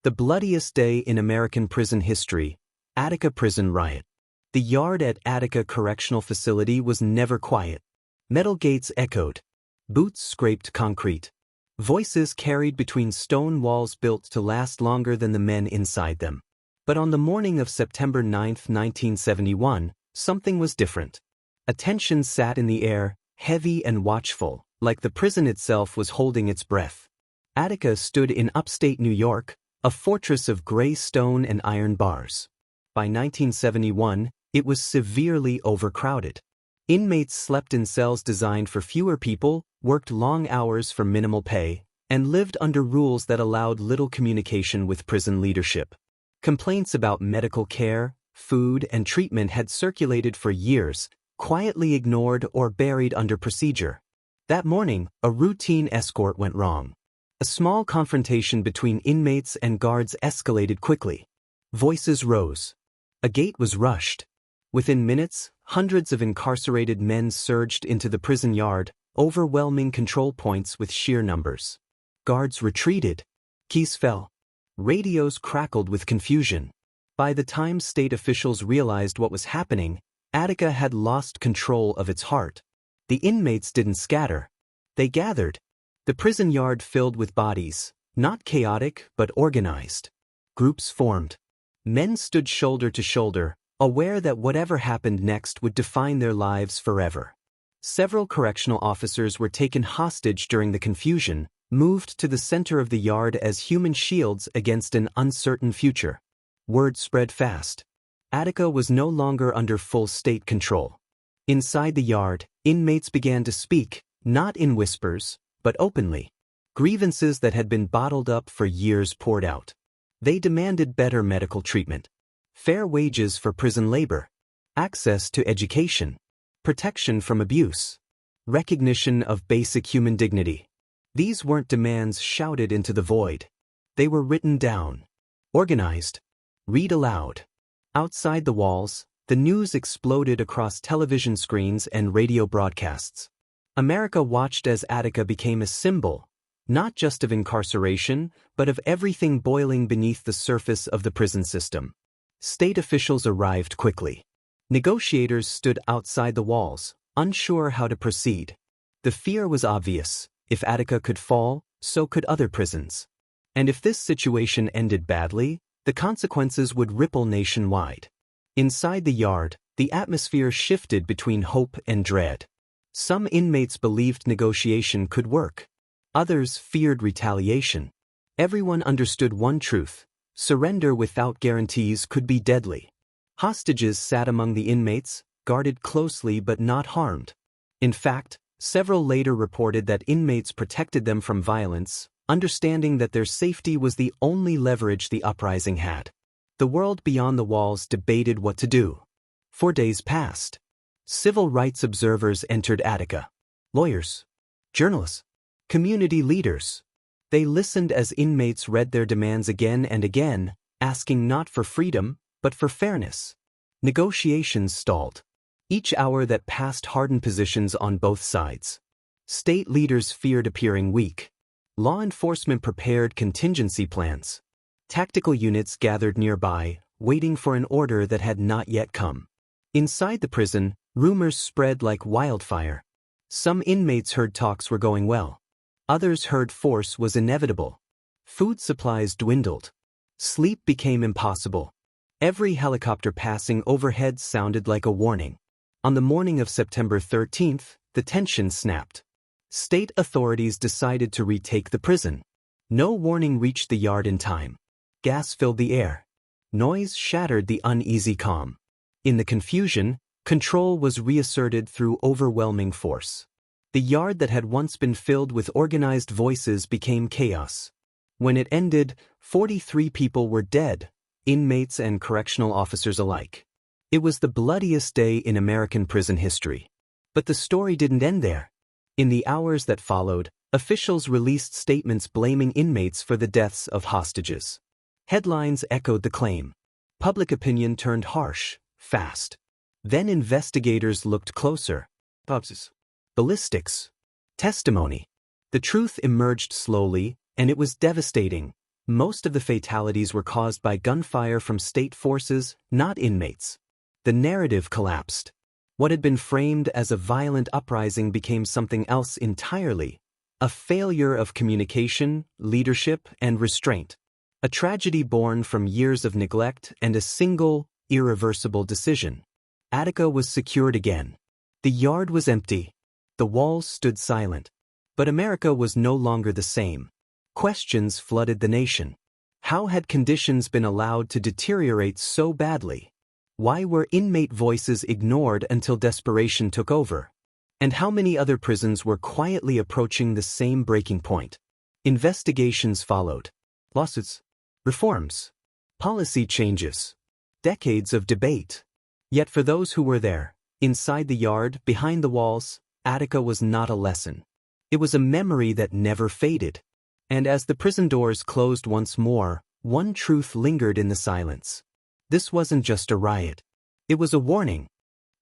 The bloodiest day in American prison history, Attica Prison Riot. The yard at Attica Correctional Facility was never quiet. Metal gates echoed. Boots scraped concrete. Voices carried between stone walls built to last longer than the men inside them. But on the morning of September 9, 1971, something was different. A tension sat in the air, heavy and watchful, like the prison itself was holding its breath. Attica stood in upstate New York, a fortress of gray stone and iron bars. By 1971, it was severely overcrowded. Inmates slept in cells designed for fewer people, worked long hours for minimal pay, and lived under rules that allowed little communication with prison leadership. Complaints about medical care, food, and treatment had circulated for years, quietly ignored or buried under procedure. That morning, a routine escort went wrong. A small confrontation between inmates and guards escalated quickly. Voices rose. A gate was rushed. Within minutes, hundreds of incarcerated men surged into the prison yard, overwhelming control points with sheer numbers. Guards retreated. Keys fell. Radios crackled with confusion. By the time state officials realized what was happening, Attica had lost control of its heart. The inmates didn't scatter. They gathered. The prison yard filled with bodies, not chaotic but organized. Groups formed. Men stood shoulder to shoulder, aware that whatever happened next would define their lives forever. Several correctional officers were taken hostage during the confusion, moved to the center of the yard as human shields against an uncertain future. Word spread fast. Attica was no longer under full state control. Inside the yard, inmates began to speak, not in whispers, but openly. Grievances that had been bottled up for years poured out. They demanded better medical treatment, fair wages for prison labor, access to education, protection from abuse, recognition of basic human dignity. These weren't demands shouted into the void. They were written down, organized, read aloud. Outside the walls, the news exploded across television screens and radio broadcasts. America watched as Attica became a symbol, not just of incarceration, but of everything boiling beneath the surface of the prison system. State officials arrived quickly. Negotiators stood outside the walls, unsure how to proceed. The fear was obvious. If Attica could fall, so could other prisons. And if this situation ended badly, the consequences would ripple nationwide. Inside the yard, the atmosphere shifted between hope and dread. Some inmates believed negotiation could work. Others feared retaliation. Everyone understood one truth: surrender without guarantees could be deadly. Hostages sat among the inmates, guarded closely but not harmed. In fact, several later reported that inmates protected them from violence, understanding that their safety was the only leverage the uprising had. The world beyond the walls debated what to do. 4 days passed. Civil rights observers entered Attica. Lawyers, journalists, community leaders. They listened as inmates read their demands again and again, asking not for freedom, but for fairness. Negotiations stalled. Each hour that passed hardened positions on both sides. State leaders feared appearing weak. Law enforcement prepared contingency plans. Tactical units gathered nearby, waiting for an order that had not yet come. Inside the prison, rumors spread like wildfire. Some inmates heard talks were going well. Others heard force was inevitable. Food supplies dwindled. Sleep became impossible. Every helicopter passing overhead sounded like a warning. On the morning of September 13th, the tension snapped. State authorities decided to retake the prison. No warning reached the yard in time. Gas filled the air. Noise shattered the uneasy calm. In the confusion, control was reasserted through overwhelming force. The yard that had once been filled with organized voices became chaos. When it ended, 43 people were dead, inmates and correctional officers alike. It was the bloodiest day in American prison history. But the story didn't end there. In the hours that followed, officials released statements blaming inmates for the deaths of hostages. Headlines echoed the claim. Public opinion turned harsh, fast. Then investigators looked closer. Autopsies, ballistics, testimony. The truth emerged slowly, and it was devastating. Most of the fatalities were caused by gunfire from state forces, not inmates. The narrative collapsed. What had been framed as a violent uprising became something else entirely: a failure of communication, leadership, and restraint. A tragedy born from years of neglect and a single, irreversible decision. Attica was secured again. The yard was empty. The walls stood silent. But America was no longer the same. Questions flooded the nation. How had conditions been allowed to deteriorate so badly? Why were inmate voices ignored until desperation took over? And how many other prisons were quietly approaching the same breaking point? Investigations followed. Lawsuits. Reforms. Policy changes. Decades of debate. Yet for those who were there, inside the yard, behind the walls, Attica was not a lesson. It was a memory that never faded. And as the prison doors closed once more, one truth lingered in the silence. This wasn't just a riot. It was a warning.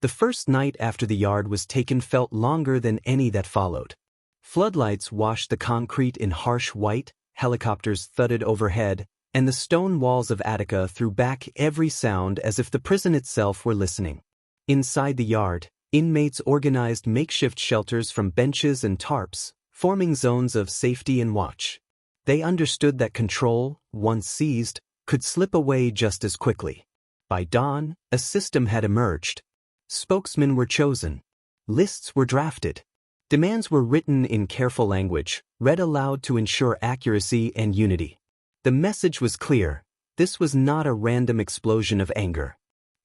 The first night after the yard was taken felt longer than any that followed. Floodlights washed the concrete in harsh white, helicopters thudded overhead, and the stone walls of Attica threw back every sound as if the prison itself were listening. Inside the yard, inmates organized makeshift shelters from benches and tarps, forming zones of safety and watch. They understood that control, once seized, could slip away just as quickly. By dawn, a system had emerged. Spokesmen were chosen. Lists were drafted. Demands were written in careful language, read aloud to ensure accuracy and unity. The message was clear. This was not a random explosion of anger.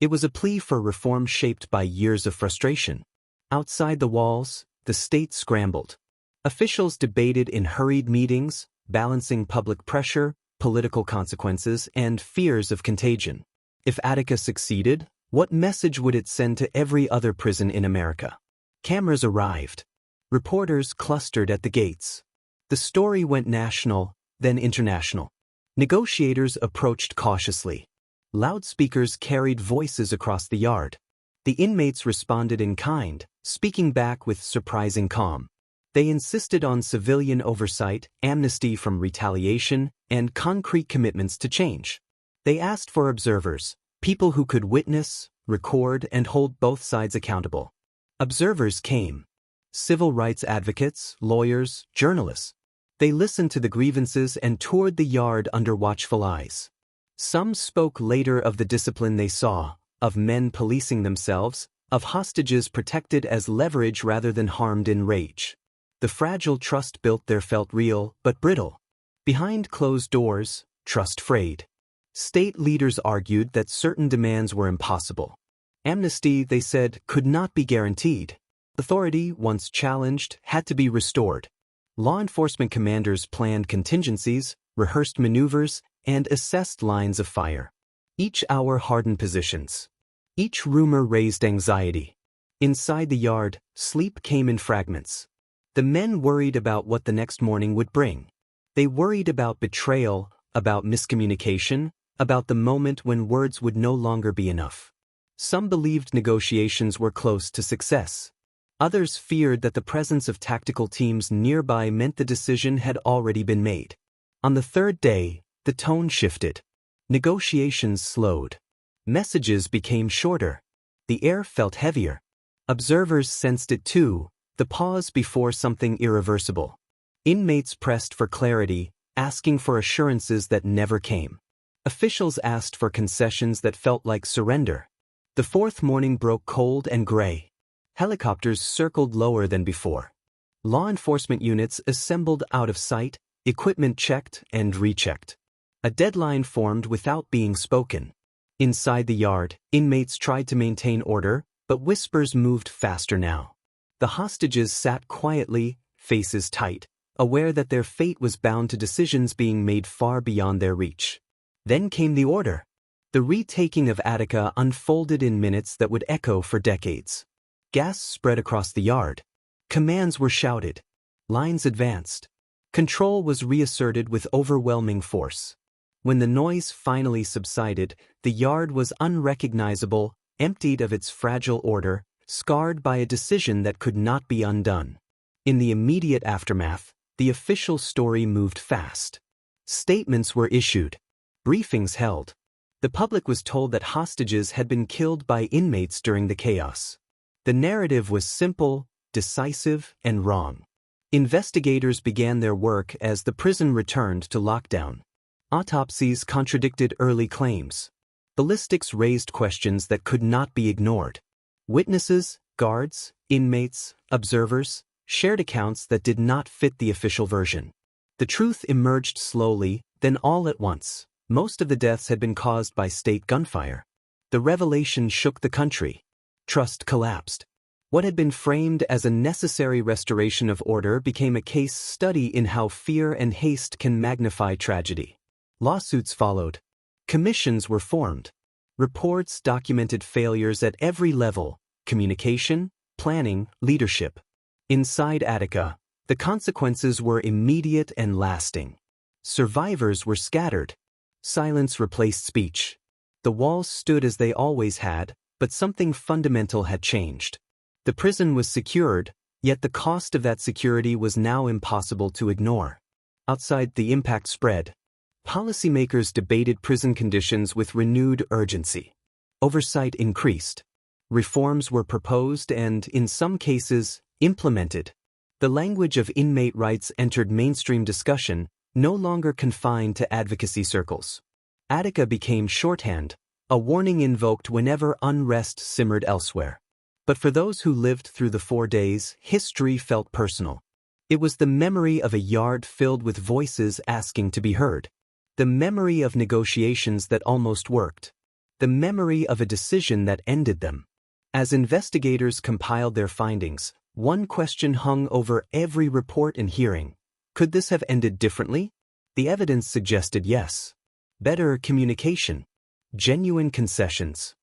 It was a plea for reform shaped by years of frustration. Outside the walls, the state scrambled. Officials debated in hurried meetings, balancing public pressure, political consequences, and fears of contagion. If Attica succeeded, what message would it send to every other prison in America? Cameras arrived. Reporters clustered at the gates. The story went national, then international. Negotiators approached cautiously. Loudspeakers carried voices across the yard. The inmates responded in kind, speaking back with surprising calm. They insisted on civilian oversight, amnesty from retaliation, and concrete commitments to change. They asked for observers, people who could witness, record, and hold both sides accountable. Observers came. Civil rights advocates, lawyers, journalists. They listened to the grievances and toured the yard under watchful eyes. Some spoke later of the discipline they saw, of men policing themselves, of hostages protected as leverage rather than harmed in rage. The fragile trust built there felt real, but brittle. Behind closed doors, trust frayed. State leaders argued that certain demands were impossible. Amnesty, they said, could not be guaranteed. Authority, once challenged, had to be restored. Law enforcement commanders planned contingencies, rehearsed maneuvers, and assessed lines of fire. Each hour hardened positions. Each rumor raised anxiety. Inside the yard, sleep came in fragments. The men worried about what the next morning would bring. They worried about betrayal, about miscommunication, about the moment when words would no longer be enough. Some believed negotiations were close to success. Others feared that the presence of tactical teams nearby meant the decision had already been made. On the third day, the tone shifted. Negotiations slowed. Messages became shorter. The air felt heavier. Observers sensed it too, the pause before something irreversible. Inmates pressed for clarity, asking for assurances that never came. Officials asked for concessions that felt like surrender. The fourth morning broke cold and gray. Helicopters circled lower than before. Law enforcement units assembled out of sight, equipment checked and rechecked. A deadline formed without being spoken. Inside the yard, inmates tried to maintain order, but whispers moved faster now. The hostages sat quietly, faces tight, aware that their fate was bound to decisions being made far beyond their reach. Then came the order. The retaking of Attica unfolded in minutes that would echo for decades. Gas spread across the yard. Commands were shouted. Lines advanced. Control was reasserted with overwhelming force. When the noise finally subsided, the yard was unrecognizable, emptied of its fragile order, scarred by a decision that could not be undone. In the immediate aftermath, the official story moved fast. Statements were issued. Briefings held. The public was told that hostages had been killed by inmates during the chaos. The narrative was simple, decisive, and wrong. Investigators began their work as the prison returned to lockdown. Autopsies contradicted early claims. Ballistics raised questions that could not be ignored. Witnesses, guards, inmates, observers, shared accounts that did not fit the official version. The truth emerged slowly, then all at once. Most of the deaths had been caused by state gunfire. The revelation shook the country. Trust collapsed. What had been framed as a necessary restoration of order became a case study in how fear and haste can magnify tragedy. Lawsuits followed. Commissions were formed. Reports documented failures at every level: communication, planning, leadership. Inside Attica, the consequences were immediate and lasting. Survivors were scattered. Silence replaced speech. The walls stood as they always had, but something fundamental had changed. The prison was secured, yet the cost of that security was now impossible to ignore. Outside, the impact spread. Policymakers debated prison conditions with renewed urgency. Oversight increased. Reforms were proposed and, in some cases, implemented. The language of inmate rights entered mainstream discussion, no longer confined to advocacy circles. Attica became shorthand, a warning invoked whenever unrest simmered elsewhere. But for those who lived through the 4 days, history felt personal. It was the memory of a yard filled with voices asking to be heard. The memory of negotiations that almost worked. The memory of a decision that ended them. As investigators compiled their findings, one question hung over every report and hearing. Could this have ended differently? The evidence suggested yes. Better communication. Genuine concessions.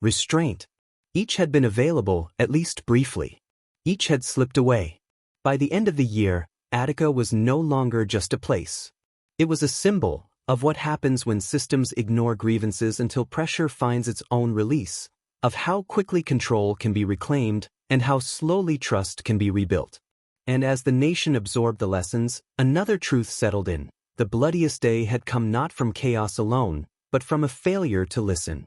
Restraint. Each had been available, at least briefly. Each had slipped away. By the end of the year, Attica was no longer just a place. It was a symbol of what happens when systems ignore grievances until pressure finds its own release, of how quickly control can be reclaimed and how slowly trust can be rebuilt. And as the nation absorbed the lessons, another truth settled in. The bloodiest day had come not from chaos alone, but from a failure to listen.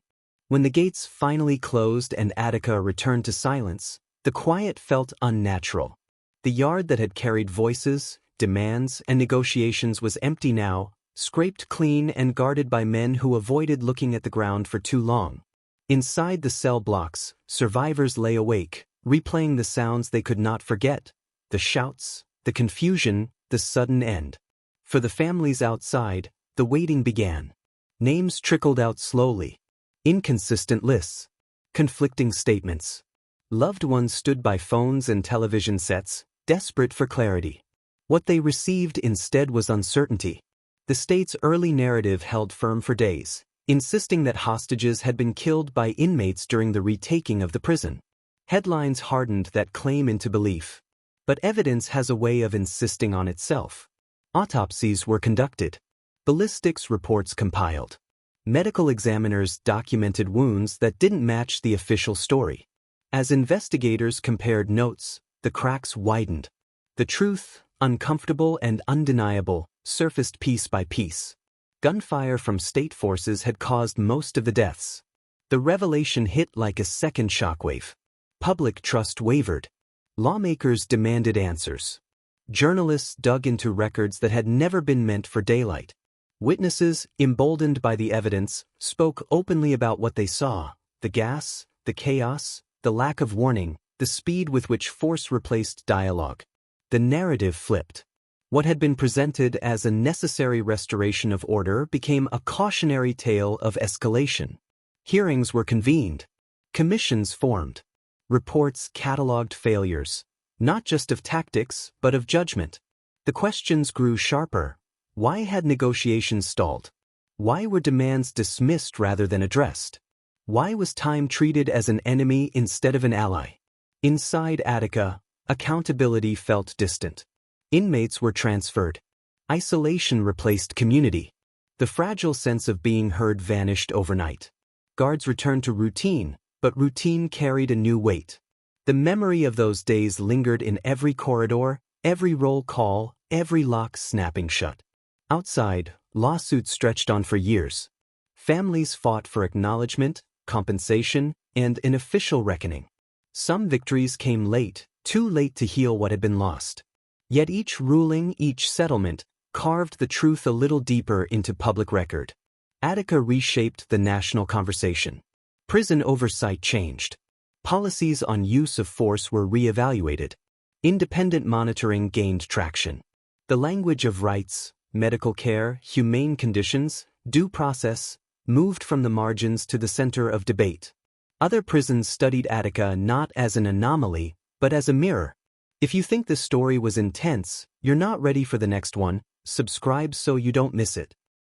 When the gates finally closed and Attica returned to silence, the quiet felt unnatural. The yard that had carried voices, demands, and negotiations was empty now, scraped clean and guarded by men who avoided looking at the ground for too long. Inside the cell blocks, survivors lay awake, replaying the sounds they could not forget, the shouts, the confusion, the sudden end. For the families outside, the waiting began. Names trickled out slowly. Inconsistent lists. Conflicting statements. Loved ones stood by phones and television sets, desperate for clarity. What they received instead was uncertainty. The state's early narrative held firm for days, insisting that hostages had been killed by inmates during the retaking of the prison. Headlines hardened that claim into belief. But evidence has a way of insisting on itself. Autopsies were conducted. Ballistics reports compiled. Medical examiners documented wounds that didn't match the official story. As investigators compared notes, the cracks widened. The truth, uncomfortable and undeniable, surfaced piece by piece. Gunfire from state forces had caused most of the deaths. The revelation hit like a second shockwave. Public trust wavered. Lawmakers demanded answers. Journalists dug into records that had never been meant for daylight. Witnesses, emboldened by the evidence, spoke openly about what they saw: the gas, the chaos, the lack of warning, the speed with which force replaced dialogue. The narrative flipped. What had been presented as a necessary restoration of order became a cautionary tale of escalation. Hearings were convened. Commissions formed. Reports cataloged failures, not just of tactics, but of judgment. The questions grew sharper. Why had negotiations stalled? Why were demands dismissed rather than addressed? Why was time treated as an enemy instead of an ally? Inside Attica, accountability felt distant. Inmates were transferred. Isolation replaced community. The fragile sense of being heard vanished overnight. Guards returned to routine, but routine carried a new weight. The memory of those days lingered in every corridor, every roll call, every lock snapping shut. Outside, lawsuits stretched on for years. Families fought for acknowledgement, compensation, and an official reckoning. Some victories came late, too late to heal what had been lost. Yet each ruling, each settlement, carved the truth a little deeper into public record. Attica reshaped the national conversation. Prison oversight changed. Policies on use of force were re-evaluated. Independent monitoring gained traction. The language of rights, medical care, humane conditions, due process, moved from the margins to the center of debate. Other prisons studied Attica not as an anomaly, but as a mirror. If you think this story was intense, you're not ready for the next one, subscribe so you don't miss it.